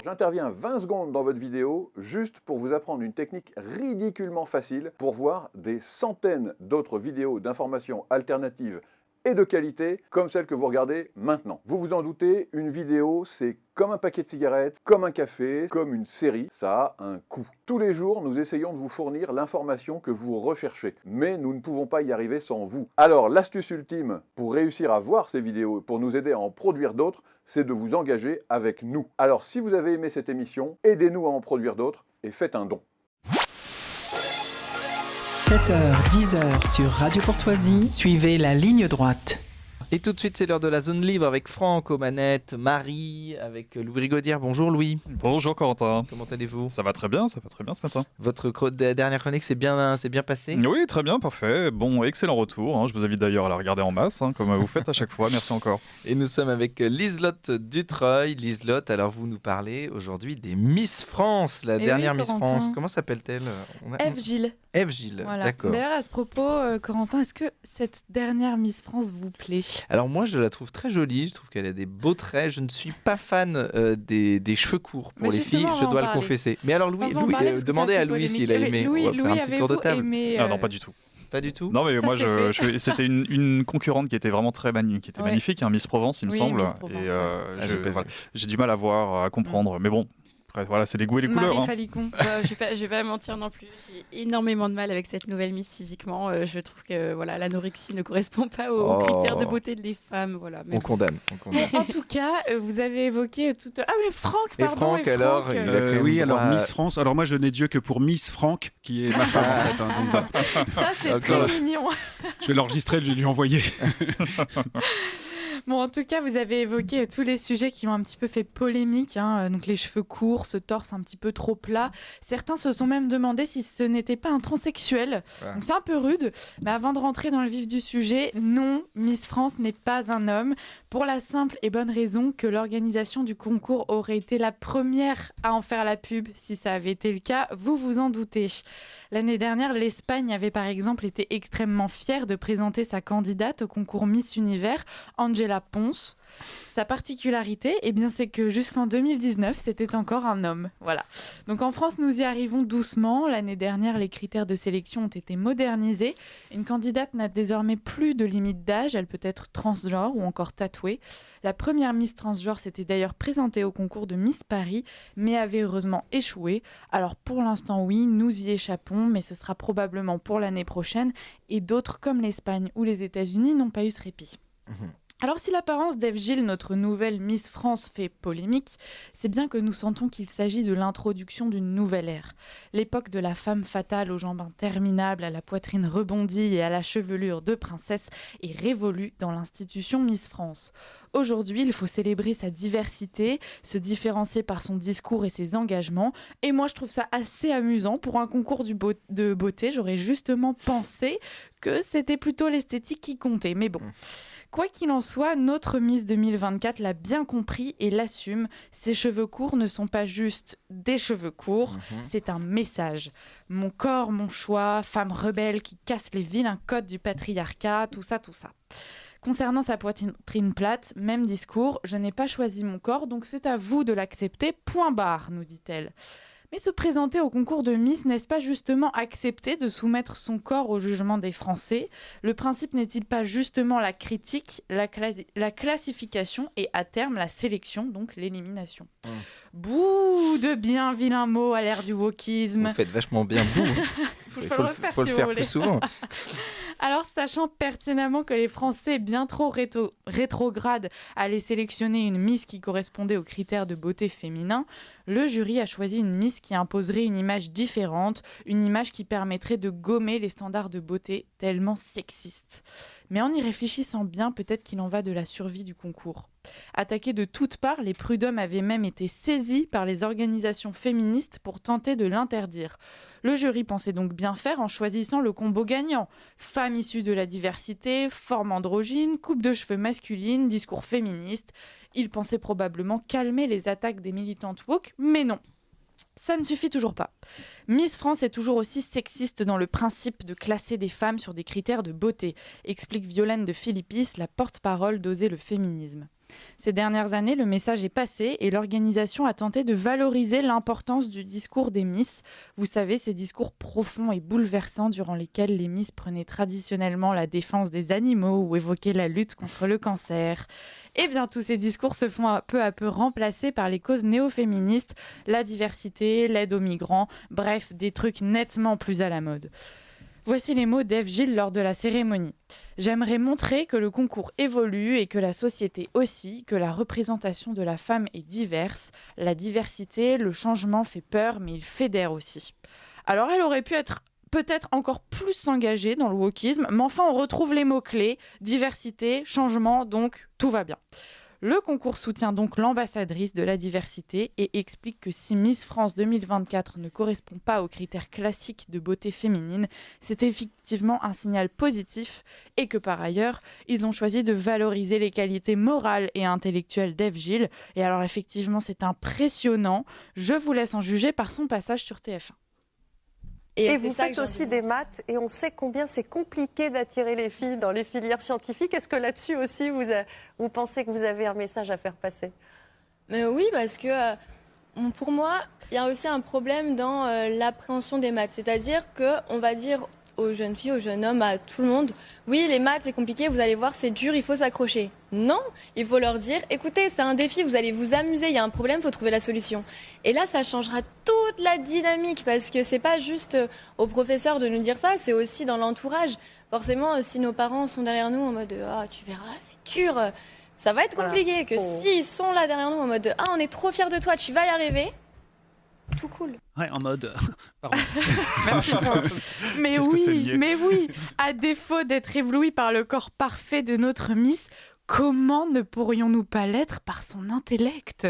J'interviens 20 secondes dans votre vidéo juste pour vous apprendre une technique ridiculement facile pour voir des centaines d'autres vidéos d'informations alternatives et de qualité comme celle que vous regardez maintenant. Vous vous en doutez, une vidéo c'est comme un paquet de cigarettes, comme un café, comme une série, ça a un coût. Tous les jours, nous essayons de vous fournir l'information que vous recherchez, mais nous ne pouvons pas y arriver sans vous. Alors l'astuce ultime pour réussir à voir ces vidéos, pour nous aider à en produire d'autres, c'est de vous engager avec nous. Alors si vous avez aimé cette émission, aidez-nous à en produire d'autres et faites un don. 7h, 10h sur Radio Courtoisie, suivez la ligne droite. Et tout de suite, c'est l'heure de la zone libre avec Franck aux manettes, Marie, avec Louis Rigaudière. Bonjour Louis. Bonjour Corentin. Comment allez-vous ? Ça va très bien ce matin. Votre dernière chronique s'est bien passée ? Oui, très bien, parfait. Bon, excellent retour. Je vous invite d'ailleurs à la regarder en masse, comme vous faites à chaque fois. Merci encore. Et nous sommes avec Liselotte Dutreuil. Liselotte, alors vous nous parlez aujourd'hui des Miss France, la dernière Miss France. Comment s'appelle-t-elle ? Eve Gilles. Eve Gilles, voilà. D'accord. D'ailleurs, à ce propos, Corentin, est-ce que cette dernière Miss France vous plaît ? Alors moi, je la trouve très jolie. Je trouve qu'elle a des beaux traits. Je ne suis pas fan des cheveux courts pour les filles, je dois le confesser. Mais alors Louis demandez à Louis s'il a aimé. Louis, on va faire un petit tour de table. Ah non, pas du tout. Pas du tout. Non, mais moi, c'était une concurrente qui était vraiment très magnifique, Miss Provence, il me semble. Miss Provence, j'ai du mal à voir, à comprendre. Mais bon. Après, voilà, c'est les goûts et les couleurs. Marie Falicon. Je vais pas mentir non plus. J'ai énormément de mal avec cette nouvelle Miss physiquement. Je trouve que l'anorexie ne correspond pas aux critères de beauté des femmes. Voilà. On condamne. En tout cas, vous avez évoqué tout. Ah mais Franck, pardon. Franck, alors oui, alors Miss France. Alors moi, je n'ai Dieu que pour Miss Franck, qui est ma femme en fait. Donc, ça, c'est très mignon. Je vais l'enregistrer, je vais lui envoyer. Bon, en tout cas, vous avez évoqué tous les sujets qui ont un petit peu fait polémique, donc les cheveux courts, ce torse un petit peu trop plat. Certains se sont même demandé si ce n'était pas un transsexuel. Ouais. Donc c'est un peu rude, mais avant de rentrer dans le vif du sujet, non, Miss France n'est pas un homme, pour la simple et bonne raison que l'organisation du concours aurait été la première à en faire la pub. Si ça avait été le cas, vous vous en doutez. L'année dernière, l'Espagne avait par exemple été extrêmement fière de présenter sa candidate au concours Miss Univers, Angela Ponce. Sa particularité, c'est que jusqu'en 2019, c'était encore un homme. Voilà. Donc en France, nous y arrivons doucement. L'année dernière, les critères de sélection ont été modernisés. Une candidate n'a désormais plus de limite d'âge. Elle peut être transgenre ou encore tatouée. La première Miss transgenre s'était d'ailleurs présentée au concours de Miss Paris, mais avait heureusement échoué. Alors pour l'instant, oui, nous y échappons, mais ce sera probablement pour l'année prochaine. Et d'autres, comme l'Espagne ou les États-Unis, n'ont pas eu ce répit. Alors si l'apparence d'Eve Gilles, notre nouvelle Miss France, fait polémique, c'est bien que nous sentons qu'il s'agit de l'introduction d'une nouvelle ère. L'époque de la femme fatale aux jambes interminables, à la poitrine rebondie et à la chevelure de princesse est révolue dans l'institution Miss France. Aujourd'hui, il faut célébrer sa diversité, se différencier par son discours et ses engagements. Et moi, je trouve ça assez amusant. Pour un concours de beauté, j'aurais justement pensé que c'était plutôt l'esthétique qui comptait. Mais bon... Quoi qu'il en soit, notre Miss 2024 l'a bien compris et l'assume. Ses cheveux courts ne sont pas juste des cheveux courts, c'est un message. Mon corps, mon choix, femme rebelle qui casse les vilains codes du patriarcat, tout ça. Concernant sa poitrine plate, même discours, je n'ai pas choisi mon corps, donc c'est à vous de l'accepter, point barre, nous dit-elle. Mais se présenter au concours de Miss, n'est-ce pas justement accepter de soumettre son corps au jugement des Français ? Le principe n'est-il pas justement la critique, la classification et à terme la sélection, donc l'élimination ? Bouh, de bien vilains mots à l'ère du wokisme. Vous faites vachement bien bouh. Il faut le faire plus souvent. Alors, sachant pertinemment que les Français, bien trop rétrogrades, allaient sélectionner une Miss qui correspondait aux critères de beauté féminin, le jury a choisi une Miss qui imposerait une image différente, une image qui permettrait de gommer les standards de beauté tellement sexistes. Mais en y réfléchissant bien, peut-être qu'il en va de la survie du concours. Attaqués de toutes parts, les prud'hommes avaient même été saisis par les organisations féministes pour tenter de l'interdire. Le jury pensait donc bien faire en choisissant le combo gagnant. Femmes issues de la diversité, forme androgyne, coupe de cheveux masculine, discours féministe. Ils pensaient probablement calmer les attaques des militantes woke, mais non. Ça ne suffit toujours pas. Miss France est toujours aussi sexiste dans le principe de classer des femmes sur des critères de beauté, explique Violaine de Philippis, la porte-parole d'Oser le féminisme. Ces dernières années, le message est passé et l'organisation a tenté de valoriser l'importance du discours des Miss. Vous savez, ces discours profonds et bouleversants durant lesquels les Miss prenaient traditionnellement la défense des animaux ou évoquaient la lutte contre le cancer. Eh bien, tous ces discours se font peu à peu remplacer par les causes néo-féministes, la diversité, l'aide aux migrants, bref, des trucs nettement plus à la mode. Voici les mots d'Ève Gilles lors de la cérémonie. « J'aimerais montrer que le concours évolue et que la société aussi, que la représentation de la femme est diverse. La diversité, le changement fait peur, mais il fédère aussi. » Alors, elle aurait pu être peut-être encore plus engagée dans le wokisme, mais enfin, on retrouve les mots-clés, diversité, changement, donc tout va bien. Le concours soutient donc l'ambassadrice de la diversité et explique que si Miss France 2024 ne correspond pas aux critères classiques de beauté féminine, c'est effectivement un signal positif et que par ailleurs, ils ont choisi de valoriser les qualités morales et intellectuelles d'Ève Gilles. Et alors effectivement, c'est impressionnant. Je vous laisse en juger par son passage sur TF1. Et vous faites aussi des maths et on sait combien c'est compliqué d'attirer les filles dans les filières scientifiques. Est-ce que là-dessus aussi, vous pensez que vous avez un message à faire passer ? Oui, parce que pour moi, il y a aussi un problème dans l'appréhension des maths. C'est-à-dire qu'on va dire aux jeunes filles, aux jeunes hommes, à tout le monde, oui, les maths, c'est compliqué, vous allez voir, c'est dur, il faut s'accrocher. Non, il faut leur dire, écoutez, c'est un défi, vous allez vous amuser, il y a un problème, il faut trouver la solution. Et là, ça changera toute la dynamique, parce que c'est pas juste aux professeurs de nous dire ça, c'est aussi dans l'entourage. Forcément, si nos parents sont derrière nous en mode, ah, tu verras, c'est dur, ça va être compliqué. Que s'ils sont là derrière nous en mode, ah, on est trop fiers de toi, tu vas y arriver, tout cool. Ouais, en mode... Pardon. mais oui, à défaut d'être ébloui par le corps parfait de notre Miss, comment ne pourrions-nous pas l'être par son intellect ?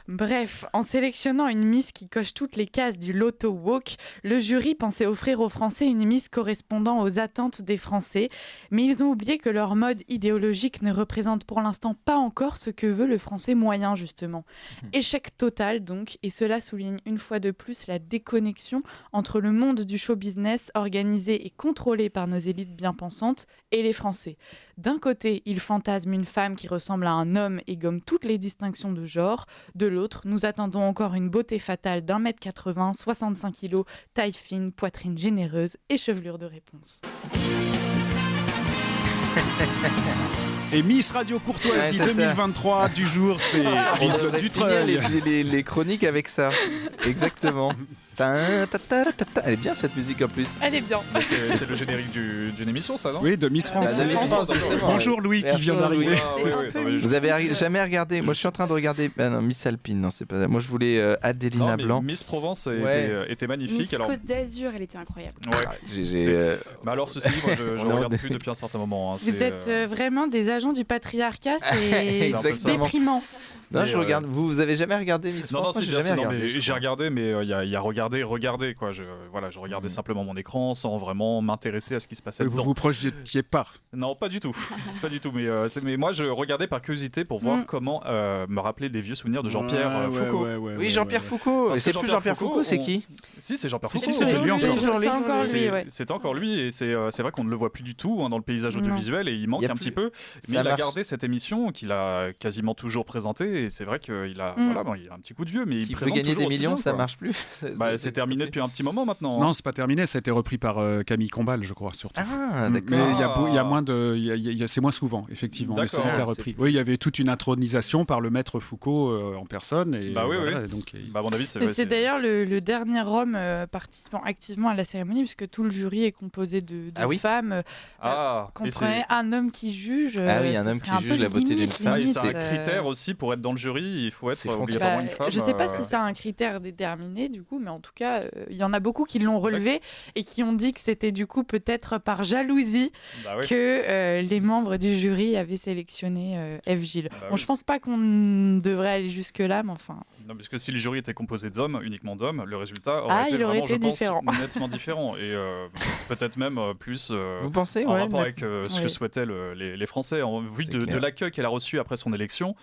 Bref, en sélectionnant une Miss qui coche toutes les cases du loto woke, le jury pensait offrir aux Français une Miss correspondant aux attentes des Français, mais ils ont oublié que leur mode idéologique ne représente pour l'instant pas encore ce que veut le Français moyen, justement. Échec total, donc, et cela souligne une fois de plus la déconnexion entre le monde du show business organisé et contrôlé par nos élites bien pensantes et les Français. D'un côté, ils fantasment une femme qui ressemble à un homme et gomme toutes les distinctions de genre. De l'autre, nous attendons encore une beauté fatale d'1m80, 65 kg, taille fine, poitrine généreuse et chevelure de réponse. Et Miss Radio Courtoisie 2023 du jour, c'est Liselotte Dutreuil. Les chroniques avec ça. Exactement. Elle est bien cette musique en plus. Elle est bien. C'est le générique d'une émission, ça, non ? Oui, de Miss France. Bonjour Louis qui vient d'arriver. Vous avez jamais regardé ? Moi je suis en train de regarder Miss Alpine, non c'est pas. Moi je voulais Adelina Blanc. Miss Provence était magnifique. Miss Côte d'Azur, elle était incroyable. Ouais. Mais alors ceci dit, moi je regarde plus depuis un certain moment. Vous êtes vraiment des agents du patriarcat, c'est déprimant. Non, je regarde. Vous avez jamais regardé Miss France ? Non, j'ai jamais regardé. J'ai regardé, mais il y a regarder quoi. Je regardais simplement mon écran sans vraiment m'intéresser à ce qui se passait dedans. Vous vous projetiez pas ? Non, pas du tout, pas du tout. Mais moi, je regardais par curiosité pour voir comment me rappeler des vieux souvenirs de Jean-Pierre Foucault. Oui, Jean-Pierre Foucault. C'est plus Jean-Pierre Foucault, c'est qui ? Si, c'est Jean-Pierre Foucault. C'est lui encore. C'est encore lui, et c'est vrai qu'on ne le voit plus du tout dans le paysage audiovisuel, et il manque un petit peu. Mais il a gardé cette émission qu'il a quasiment toujours présentée, et c'est vrai qu'il a un petit coup de vieux, mais il présente gagner toujours des millions, ça bien, marche plus. C'est terminé depuis un petit moment maintenant. Non, c'est pas terminé, ça a été repris par Camille Combal, je crois, surtout. Ah, d'accord. Mais il y a moins de, c'est moins souvent, effectivement. Mais c'est lui qui a repris. Oui, il y avait toute une intronisation par le maître Foucault en personne. Et oui. Donc, à mon avis, c'est d'ailleurs le dernier homme participant activement à la cérémonie, puisque tout le jury est composé de femmes. Comprenez un homme qui juge. Ah oui, un homme qui juge la beauté d'une femme. C'est un critère aussi pour être dans le jury. Il faut être obligatoirement une femme. Je sais pas si c'est un critère déterminé du coup, mais en tout cas, il y en a beaucoup qui l'ont relevé et qui ont dit que c'était du coup peut-être par jalousie que les membres du jury avaient sélectionné Ève Gilles. Je pense pas qu'on devrait aller jusque là, mais enfin. Non, parce que si le jury était composé d'hommes, uniquement d'hommes, le résultat aurait été vraiment, je pense, nettement différent et peut-être même plus. Vous pensez, en rapport avec ce que souhaitaient les Français, en vue de l'accueil qu'elle a reçu après son élection.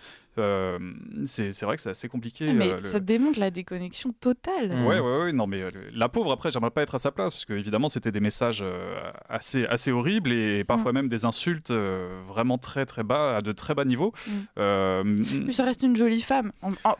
c'est vrai que c'est assez compliqué. Mais ça démontre la déconnexion totale. Ouais, non, mais la pauvre, après, j'aimerais pas être à sa place, parce qu'évidemment, c'était des messages assez horribles et parfois même des insultes vraiment très très bas, à de très bas niveaux. Ça reste une jolie femme,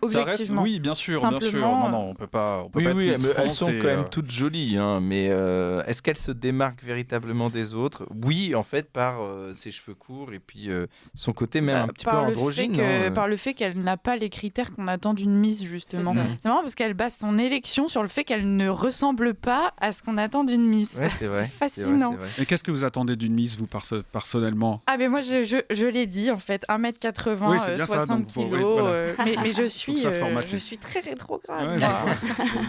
objectivement. Oui, bien sûr. Non, on peut pas être Miss France. Elles sont quand même toutes jolies, hein, mais est-ce qu'elles se démarquent véritablement des autres ? Oui, en fait, par ses cheveux courts et puis son côté même un petit peu androgyne. Par le fait qu'elle n'a pas les critères qu'on attend d'une Miss, justement. C'est marrant parce qu'elle base son élection sur le fait qu'elle ne ressemble pas à ce qu'on attend d'une Miss. Ouais, c'est vrai. C'est fascinant. C'est vrai. Et qu'est-ce que vous attendez d'une Miss, vous, personnellement ? Ah, mais moi, je l'ai dit, en fait, 1m80, 60 kg. Mais je suis très rétrograde.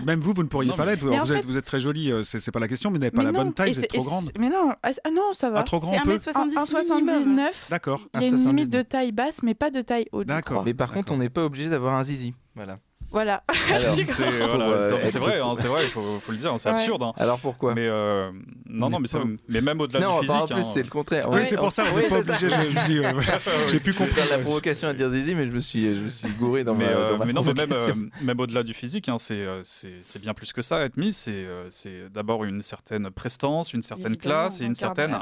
Même vous ne pourriez pas l'être. Vous êtes très jolie, c'est pas la question, mais vous n'avez pas la bonne taille, vous êtes trop grande. Mais non, ça va. Trop grand, c'est 1m79. D'accord. Il y a une limite de taille basse, mais pas de taille haute. D'accord. Mais par contre, on n'est pas obligé d'avoir un zizi. Voilà. Alors, c'est vrai, il faut le dire, c'est absurde. Hein. Alors pourquoi ? Mais mais même au-delà du physique. En plus, c'est le contraire. Oui, c'est pour ça, on n'est pas obligé. J'ai pu comprendre la provocation à dire zizi, mais je me suis gouré dans ma provocation. Même au-delà du physique, hein, c'est bien plus que ça. Être Miss, c'est d'abord une certaine prestance, une certaine classe et un certain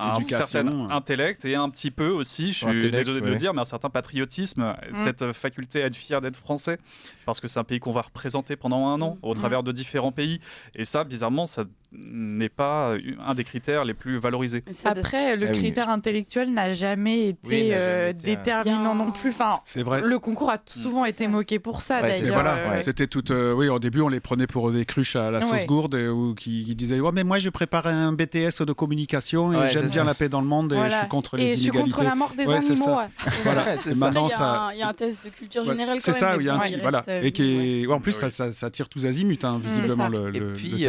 intellect et un petit peu aussi, je suis désolé de le dire, mais un certain patriotisme, cette faculté à être fier d'être français, parce que c'est un pays qu'on va représenter pendant un an au travers de différents pays. Et ça, bizarrement, ça n'est pas un des critères les plus valorisés. Après, le critère intellectuel n'a jamais été déterminant non plus. Enfin, c'est vrai. Le concours a souvent été moqué pour ça, d'ailleurs. Voilà, c'était tout. Au début, on les prenait pour des cruches à la sauce gourde ou qui disaient mais moi, je prépare un BTS de communication et j'aime bien la paix dans le monde et je suis contre les inégalités. Et je suis contre la mort des animaux. Voilà. Maintenant, il y a un test de culture générale. C'est ça, il y a un petit. Et qui, en plus, ça tire tous azimuts, visiblement. Et puis,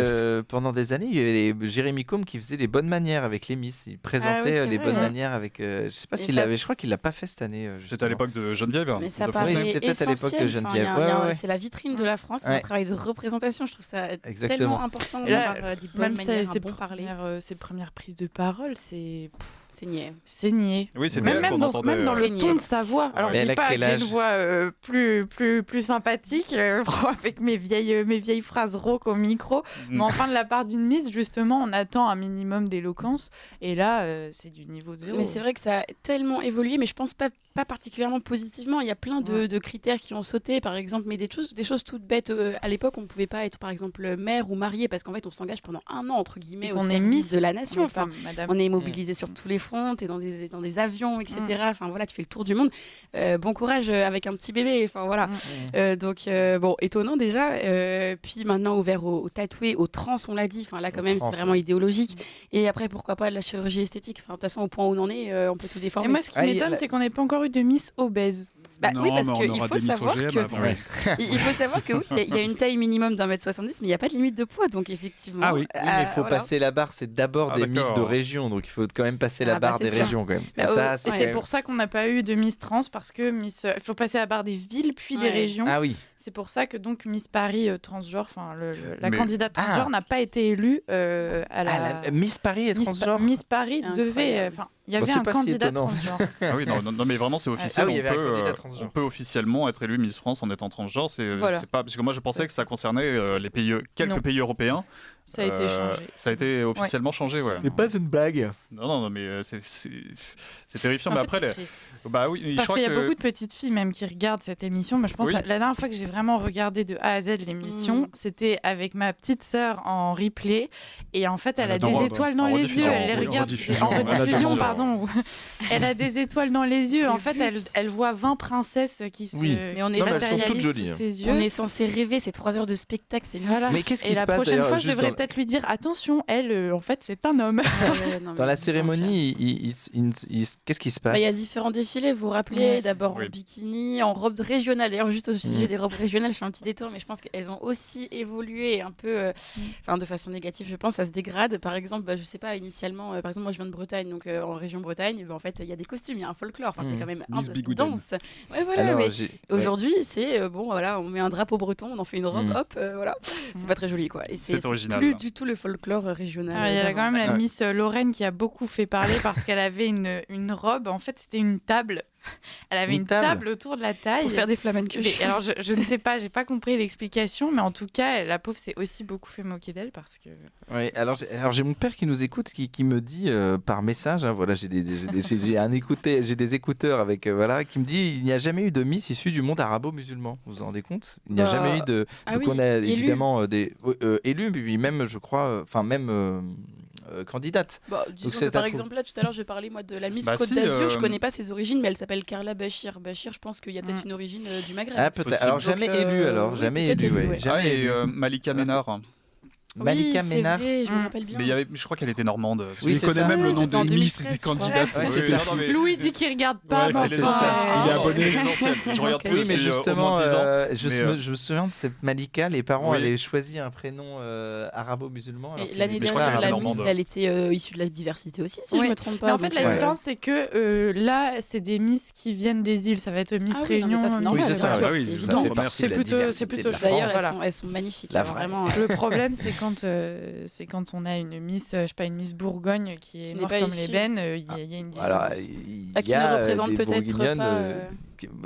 pendant des années, il y avait Jérémy Combe qui faisait les bonnes manières avec les Miss. Il présentait les bonnes manières avec. Je sais pas s'il l'avait. Je crois qu'il l'a pas fait cette année. C'était à l'époque de Geneviève. Mais ça paraît c'était peut-être à l'époque de Geneviève. C'est la vitrine de la France. C'est un travail de représentation. Je trouve ça tellement important d'avoir des bonnes manières, un bon parler. Ses premières prises de parole, c'est niais. Oui, c'est même dans le ton de sa voix. Alors je dis pas que j'ai une voix plus sympathique avec mes vieilles phrases rauques au micro, mais enfin de la part d'une Miss, justement, on attend un minimum d'éloquence et là c'est du niveau 0. Mais c'est vrai que ça a tellement évolué, mais je pense pas particulièrement positivement. Il y a plein de critères qui ont sauté, par exemple, mais des choses toutes bêtes. À l'époque, on ne pouvait pas être, par exemple, mère ou mariée, parce qu'en fait, on s'engage pendant un an, entre guillemets, au service de la nation. Enfin, on est mobilisé sur tous les fronts, t'es dans des avions, etc. Enfin, voilà, tu fais le tour du monde. Bon courage avec un petit bébé. Enfin, voilà. Donc, étonnant déjà. Puis maintenant, ouvert aux tatoués, aux trans, on l'a dit. Enfin, là, quand même, c'est vraiment idéologique. Et après, pourquoi pas de la chirurgie esthétique. Enfin, de toute façon, au point où on en est, on peut tout déformer. Et moi, ce qui m'étonne, c'est qu'on n'ait pas encore eu de Miss obèse. Oui, parce qu'il faut savoir que il y a une taille minimum d'1m70, mais il n'y a pas de limite de poids, donc effectivement. Ah oui, mais il faut passer la barre. C'est d'abord des Miss de région, donc il faut quand même passer la barre des régions quand même. Et c'est pour ça qu'on n'a pas eu de Miss trans, parce que il faut passer la barre des villes puis des régions. Ah oui. C'est pour ça que donc Miss Paris transgenre, enfin la candidate transgenre n'a pas été élue à la. Miss Paris est transgenre. Miss Paris devait, il y avait un candidat transgenre. Ah oui, non, mais vraiment c'est officiel. On peut officiellement être élu Miss France en étant transgenre. C'est pas parce que moi je pensais que ça concernait quelques pays européens. Ça a été changé. Ça a été officiellement changé, ouais. C'est pas une blague. Non, mais c'est terrifiant. En mais fait, après, c'est triste. Bah oui, parce qu'il y a beaucoup de petites filles même qui regardent cette émission. Mais je pense que la dernière fois que j'ai vraiment regardé de A à Z l'émission, c'était avec ma petite sœur en replay. Et en fait, elle a des étoiles dans les yeux. Elle les regarde en rediffusion, pardon. Elle a des étoiles dans les yeux. En fait, elle voit 20 princesses qui se matérialisent sous ses yeux. On est censé rêver. C'est 3 heures de spectacle. C'est mais qu'est-ce qui se passe? La prochaine fois, je devrais peut-être lui dire attention, elle, en fait, c'est un homme. Dans la cérémonie, qu'est-ce qui se passe? Il y a différents défilés, vous vous rappelez, d'abord en bikini, en robe régionale. D'ailleurs, juste au sujet des robes régionales, je fais un petit détour, mais je pense qu'elles ont aussi évolué un peu, de façon négative, je pense, ça se dégrade. Par exemple, je sais pas, initialement, par exemple, moi je viens de Bretagne, donc en région Bretagne, en fait, il y a des costumes, il y a un folklore, c'est quand même danse. Ouais, voilà, alors, mais aujourd'hui, c'est bon, voilà, on met un drapeau breton, on en fait une robe, hop, voilà. C'est pas très joli, quoi. Et c'est original. Plus du tout le folklore régional. Il y a quand même la Miss Lorraine qui a beaucoup fait parler parce qu'elle avait une robe, en fait, c'était une table Elle avait une table autour de la taille. Pour faire des flamencuches. Alors, je ne sais pas, j'ai pas compris l'explication, mais en tout cas, la pauvre s'est aussi beaucoup fait moquer d'elle parce que... Oui, alors j'ai mon père qui nous écoute, qui me dit par message, hein, voilà, j'ai des écouteurs avec, qui me dit il n'y a jamais eu de Miss issue du monde arabo-musulman. Vous vous rendez compte ? Il n'y a jamais eu de... donc on a évidemment des élus, puis même, je crois, candidate. Disons que par exemple, là, tout à l'heure, je parlais moi de la Miss Côte d'Azur. Je connais pas ses origines, mais elle s'appelle Carla Bachir. Bachir, je pense qu'il y a peut-être une origine du Maghreb. Ah, peut-être. Alors, jamais élu, jamais élu. Et Malika Ménard. Malika Ménard. Vrai, je me rappelle bien. Mais je crois qu'elle était normande. Il connaît même le nom des Miss et des candidates. Louis dit qu'il regarde pas. Il est abonné. Je regarde plus. Oui, mais justement, je me souviens de cette Malika. Les parents avaient choisi un prénom arabo-musulman. L'année dernière, la Miss, elle était issue de la diversité aussi, si je me trompe pas. En fait, la différence, c'est que là, c'est des Miss qui viennent des îles. Ça va être Miss Réunion. Ça, c'est normal. C'est évident. C'est plutôt chouette. D'ailleurs, elles sont magnifiques. Le problème, c'est quand on a une Miss, une Miss Bourgogne qui est noire comme l'ébène, il y a une différence. Qui ne représente peut-être pas...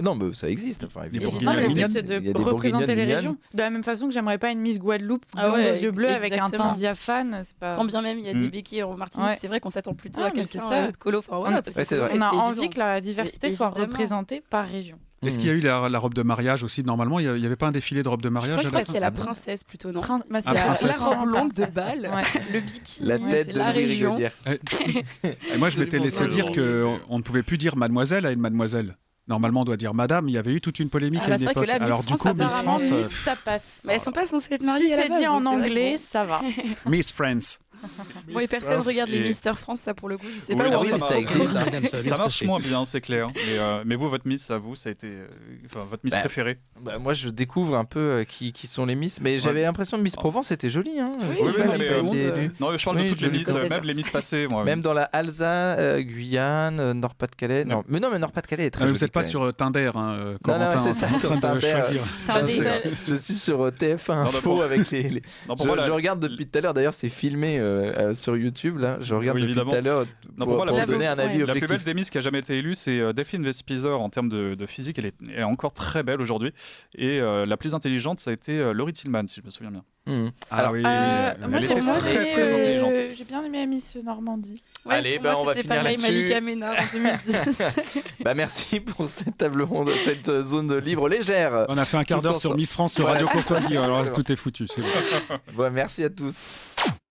Non, mais ça existe. C'est de représenter les régions. De la même façon que j'aimerais pas une Miss Guadeloupe blonde aux yeux bleus avec un teint diaphane. Quand bien même il y a des béquilles en Martinique, c'est vrai qu'on s'attend plutôt à quelqu'un de colo. On a envie que la diversité soit représentée par région. Est-ce qu'il y a eu la robe de mariage aussi ? Normalement, il n'y avait pas un défilé de robe de mariage ? Je crois que c'est la princesse plutôt, non ? C'est la robe longue de bal, le bikini, la tête de la région. Et moi, je m'étais laissé dire qu'on ne pouvait plus dire mademoiselle à une mademoiselle. Normalement, on doit dire madame. Il y avait eu toute une polémique à une époque. Alors du coup, Miss France... ça passe. Mais elles ne sont pas censées être mariées à la base. Si c'est dit en anglais, ça va. Miss France. Bon, les personnes regardent les Mister France, ça pour le coup, je sais pas où ça existe. Ça marche moins bien, c'est clair. Mais vous, votre Miss, ça a été votre Miss préférée. Moi, je découvre un peu qui sont les Miss, mais j'avais l'impression que Miss Provence c'était joli. Hein. Oui, non, je parle de toutes les Miss, même les Miss passées. Même dans la Alsace, Guyane, Nord-Pas-de-Calais. Mais Nord-Pas-de-Calais est très joli. Vous n'êtes pas sur Tinder, Corentin, c'est ça, en train de choisir. Je suis sur TF1 Info avec les. Je regarde depuis tout à l'heure. D'ailleurs, c'est filmé sur YouTube. Là, je regarde depuis tout à l'heure pour donner un avis objectif. La plus belle des Miss qui a jamais été élue, c'est Delphine Vespizer. En termes de physique, elle est encore très belle aujourd'hui. Et la plus intelligente, ça a été Laurie Tillman, si je me souviens bien. Alors, oui, moi, elle était très intelligente. J'ai bien aimé Miss Normandie. Allez, on va finir là-dessus. Malika Ménard en 2010. Merci pour cette table ronde, cette zone libre légère. On a fait un quart d'heure sur Miss France sur Radio Courtoisie. Alors tout est foutu. C'est bon. Merci à tous.